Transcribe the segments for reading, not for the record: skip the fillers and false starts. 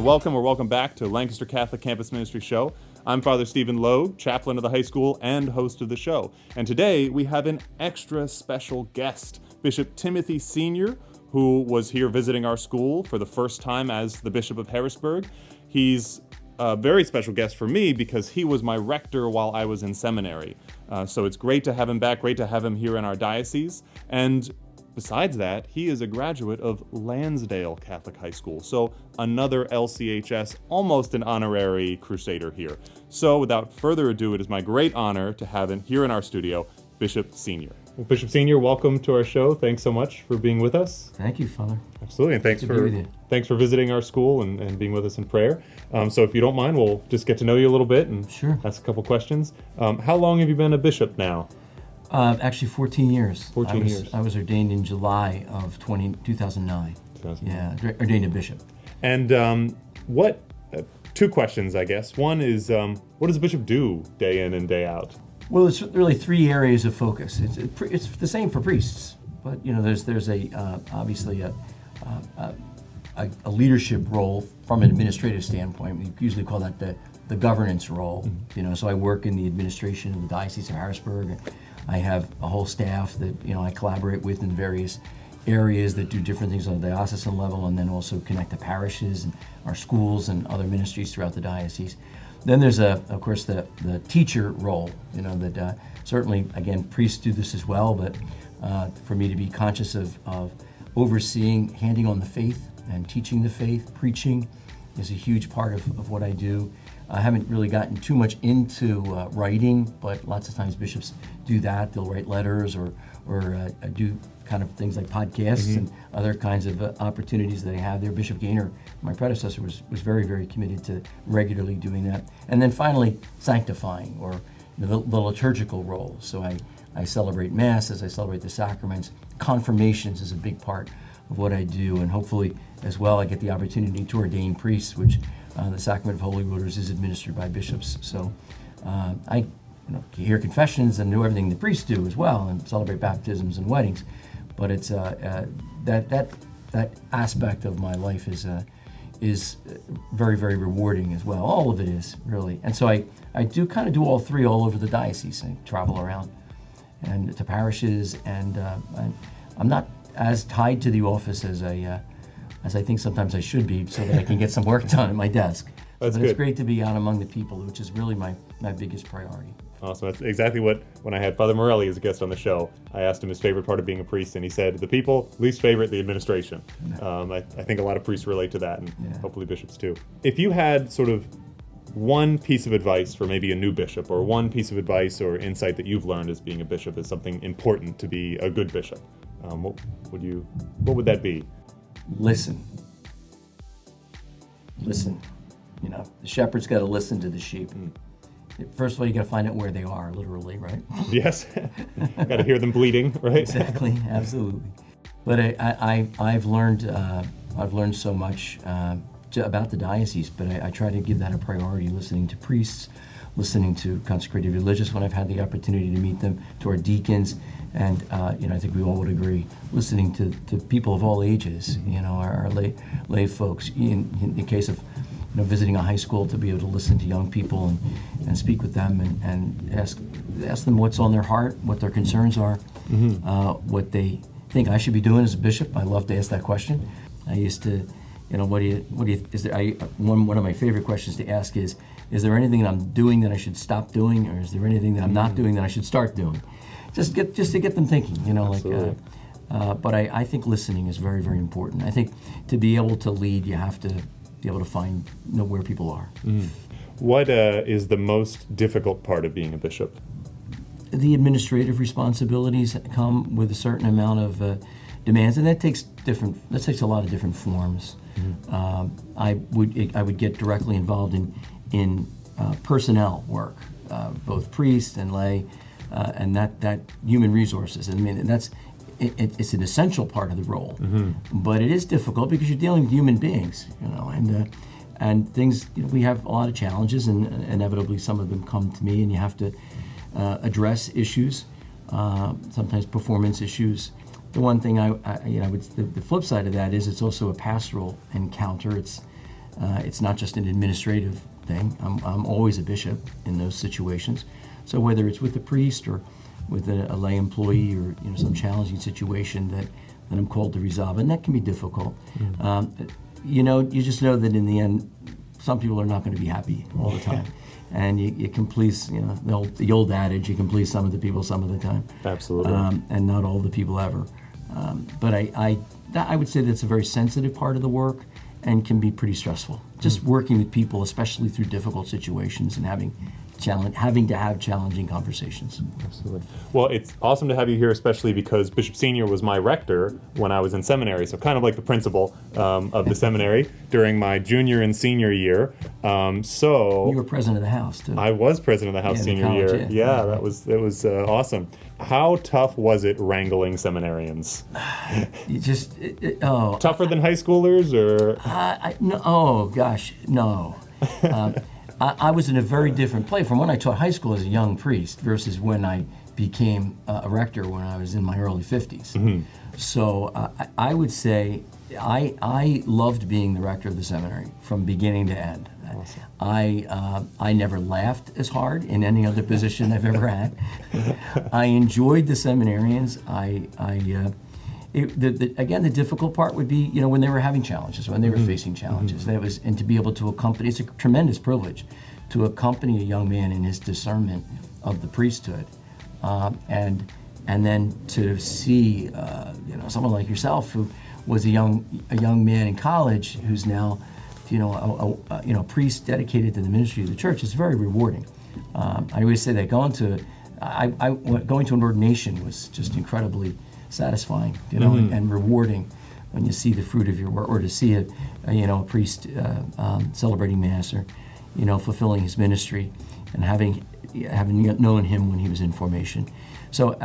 welcome or welcome back to Lancaster Catholic Campus Ministry Show. I'm Father Stephen Logue, chaplain of the high school and host of the show. And today we have an extra special guest, Bishop Timothy Sr., who was here visiting our school for the first time as the Bishop of Harrisburg. He's a very special guest for me because he was my rector while I was in seminary. So it's great to have him back, great to have him here in our diocese. And besides that, he is a graduate of Lansdale Catholic High School, so another LCHS, almost an honorary crusader here. So without further ado, it is my great honor to have him here in our studio, Bishop Sr. Well, Bishop Sr., welcome to our show. Thanks so much for being with us. Thank you, Father. Absolutely, and thanks for visiting our school and being with us in prayer. So if you don't mind, we'll just get to know you a little bit and ask a couple questions. How long have you been a bishop now? Actually, 14 years. 14 years. I was ordained in July of 2009. Yeah, ordained a bishop. And two questions, I guess. One is, what does a bishop do day in and day out? Well, it's really three areas of focus. It's the same for priests, but there's obviously a leadership role from an administrative standpoint. We usually call that the governance role. So I work in the administration of the Diocese of Harrisburg. I have a whole staff that I collaborate with in various areas that do different things on the diocesan level, and then also connect the parishes and our schools and other ministries throughout the diocese. Then there's of course the teacher role. That certainly, again, priests do this as well, but for me to be conscious of overseeing, handing on the faith and teaching the faith, preaching is a huge part of what I do. I haven't really gotten too much into writing, but lots of times bishops do that. They'll write letters or do kind of things like podcasts and other kinds of opportunities that I have there. Bishop Gaynor, my predecessor, was very, very committed to regularly doing that. And then finally, sanctifying, or the liturgical role. So I celebrate masses, I celebrate the sacraments. Confirmations is a big part of what I do, and hopefully as well I get the opportunity to ordain priests, which the sacrament of holy orders is administered by bishops. So I hear confessions and do everything the priests do as well, and celebrate baptisms and weddings. But it's that aspect of my life is very, very rewarding as well. All of it is, really. And so I do kind of do all three all over the diocese. I travel around and to parishes, and I'm not as tied to the office as I think sometimes I should be, so that I can get some work done at my desk. That's but good. It's great to be out among the people, which is really my biggest priority. Awesome. That's exactly when I had Father Morelli as a guest on the show, I asked him his favorite part of being a priest, and he said, the people, least favorite, the administration. I think a lot of priests relate to that, and hopefully bishops too. If you had sort of one piece of advice for maybe a new bishop, or one piece of advice or insight that you've learned as being a bishop as something important to be a good bishop, what would that be? Listen. The shepherd's got to listen to the sheep. First of all, you got to find out where they are, literally, right? Yes. Got to hear them bleeding, right? Exactly, absolutely. But I've learned so much about the diocese, but I try to give that a priority, listening to priests, listening to consecrated religious when I've had the opportunity to meet them, to our deacons, and I think we all would agree, listening to people of all ages, our lay folks. In the case of visiting a high school, to be able to listen to young people and speak with them and ask them what's on their heart, what their concerns are, what they think I should be doing as a bishop. I love to ask that question. I used to, one of my favorite questions to ask is there anything that I'm doing that I should stop doing, or is there anything that I'm not doing that I should start doing? Just to get them thinking, but I think listening is very, very important. I think to be able to lead, you have to be able to know where people are. What is the most difficult part of being a bishop? The administrative responsibilities come with a certain amount of demands, and that takes a lot of different forms. I would get directly involved in personnel work, both priest and lay, and that human resources. I mean, it's an essential part of the role, but it is difficult because you're dealing with human beings, and things. We have a lot of challenges, and inevitably some of them come to me, and you have to address issues, sometimes performance issues. The one thing the flip side of that is it's also a pastoral encounter. It's It's not just an administrative thing. I'm always a bishop in those situations. So whether it's with a priest or with a lay employee or some challenging situation that I'm called to resolve, and that can be difficult. You just know that in the end, some people are not going to be happy all the time. And you can please, the old adage, you can please some of the people some of the time. Absolutely. And not all the people ever. But I would say that's a very sensitive part of the work and can be pretty stressful. Just working with people, especially through difficult situations and having to have challenging conversations. Absolutely. Well, it's awesome to have you here, especially because Bishop Senior was my rector when I was in seminary, so kind of like the principal of the seminary during my junior and senior year. So you were president of the house too. I was president of the house senior college, year. Yeah, it was awesome. How tough was it wrangling seminarians? Tougher than high schoolers, or? No, oh gosh, no. I was in a very different place from when I taught high school as a young priest versus when I became a rector when I was in my early 50s. Mm-hmm. So I would say I loved being the rector of the seminary from beginning to end. Awesome. I never laughed as hard in any other position I've ever had. I enjoyed the seminarians. Again, the difficult part would be, when they were having challenges, when they were facing challenges. And to be able to accompany, it's a tremendous privilege to accompany a young man in his discernment of the priesthood, and then to see, someone like yourself who was a young man in college who's now, a priest dedicated to the ministry of the church is very rewarding. I always say that going to an ordination was just incredibly satisfying, and rewarding when you see the fruit of your work, or to see a priest celebrating Mass, or fulfilling his ministry, and having known him when he was in formation. So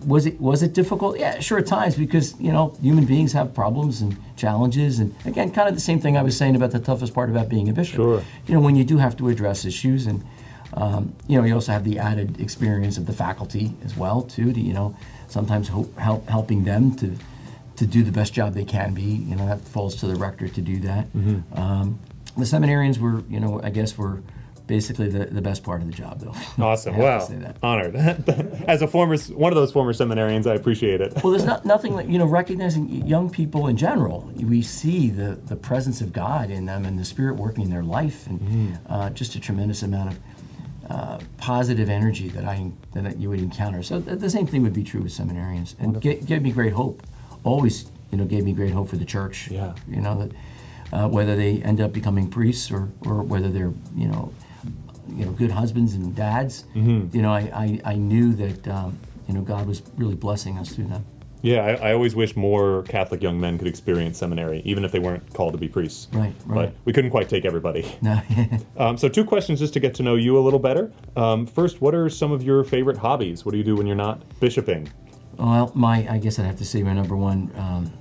was it difficult? Yeah, sure at times, because human beings have problems and challenges, and again, kind of the same thing I was saying about the toughest part about being a bishop. Sure. When you do have to address issues, and you also have the added experience of the faculty as well too, to sometimes helping them to do the best job they can be. That falls to the rector to do that. Mm-hmm. The seminarians were, I guess, were basically the best part of the job, though. Awesome. I have Wow. to say that. Honored. As one of those former seminarians, I appreciate it. Well, there's nothing like, recognizing young people in general. We see the presence of God in them and the Spirit working in their life, and just a tremendous amount of positive energy that you would encounter. So the same thing would be true with seminarians, and gave me great hope. Always, gave me great hope for the church. Yeah. That whether they end up becoming priests or whether they're good husbands and dads. Mm-hmm. I knew that God was really blessing us through them. Yeah, I always wish more Catholic young men could experience seminary, even if they weren't called to be priests. Right. But we couldn't quite take everybody. No. So 2 questions just to get to know you a little better. First, what are some of your favorite hobbies? What do you do when you're not bishoping? Well, I guess I'd have to say my number one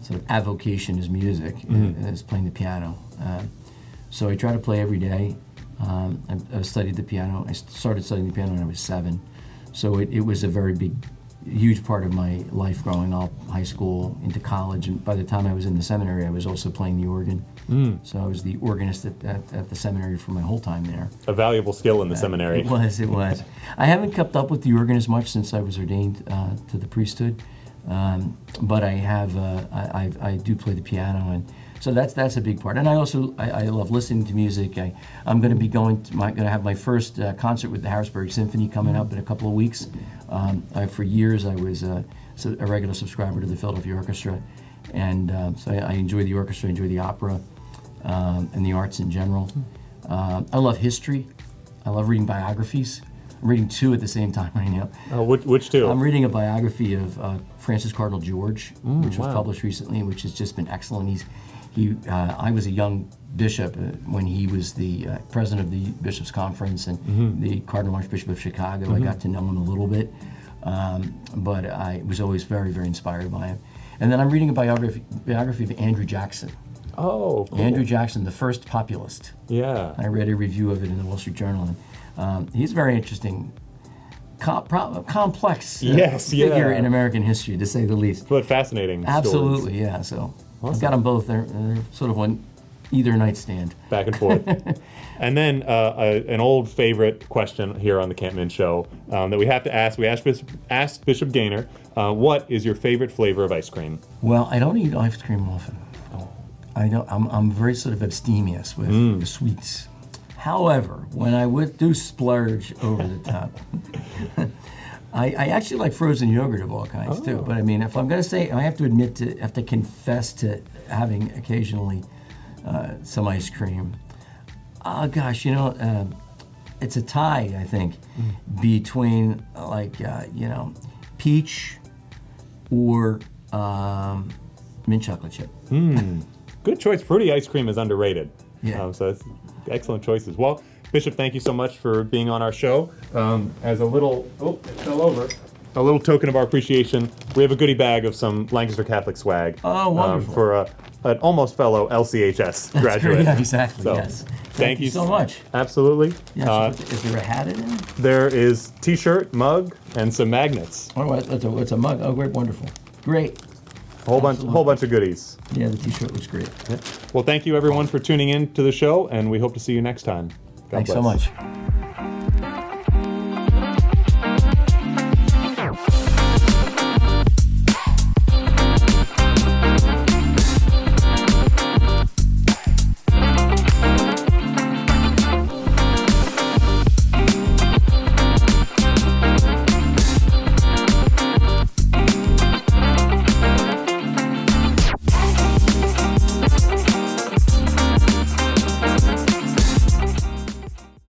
sort of avocation is music, is playing the piano. So I try to play every day. I've studied the piano. I started studying the piano when I was 7. So it was a very huge part of my life growing up, high school, into college, and by the time I was in the seminary, I was also playing the organ. So I was the organist at the seminary for my whole time there. A valuable skill in the seminary. It was. I haven't kept up with the organ as much since I was ordained to the priesthood, but I have. I do play the piano, and so that's a big part. And I also I love listening to music. I'm going to be going to have my first concert with the Harrisburg Symphony coming up in a couple of weeks. For years I was a regular subscriber to the Philadelphia Orchestra, and so I enjoy the orchestra, I enjoy the opera, and the arts in general. I love history. I love reading biographies. I'm reading 2 at the same time right now. Which 2? I'm reading a biography of Francis Cardinal George, which was published recently, which has just been excellent. I was a young bishop when he was the president of the Bishops' Conference and the Cardinal Archbishop of Chicago. I got to know him a little bit, but I was always very, very inspired by him. And then I'm reading a biography of Andrew Jackson. Oh, cool. Andrew Jackson, the first populist. Yeah. I read a review of it in the Wall Street Journal. And, he's a very interesting, complex figure in American history, to say the least. But fascinating Absolutely, stories. yeah. So Awesome. I've got them both. They're sort of either nightstand. Back and forth. And then an old favorite question here on the Campman Show that we have to ask. We asked Bishop Gaynor, what is your favorite flavor of ice cream? Well, I don't eat ice cream often. I don't. I'm very sort of abstemious with the sweets. However, when I do splurge over the top, I actually like frozen yogurt of all kinds too. But I mean, if I'm going to say, I have to confess to having occasionally some ice cream. Oh gosh, it's a tie, I think, between peach or mint chocolate chip. Good choice. Fruity ice cream is underrated. Yeah. So that's excellent choices. Well, Bishop, thank you so much for being on our show. As a little, it fell over. A little token of our appreciation, we have a goodie bag of some Lancaster Catholic swag. Oh, wonderful. For an almost fellow LCHS graduate. Great. Yeah, exactly, So, yes. Thank you so much. Absolutely. Yeah, is there a hat in it? There is t-shirt, mug, and some magnets. Oh, it's a mug. Oh, great, wonderful. Great. Whole bunch of goodies. Yeah, the t-shirt looks great. Yeah. Well, thank you everyone for tuning in to the show, and we hope to see you next time. God Thanks bless. so much.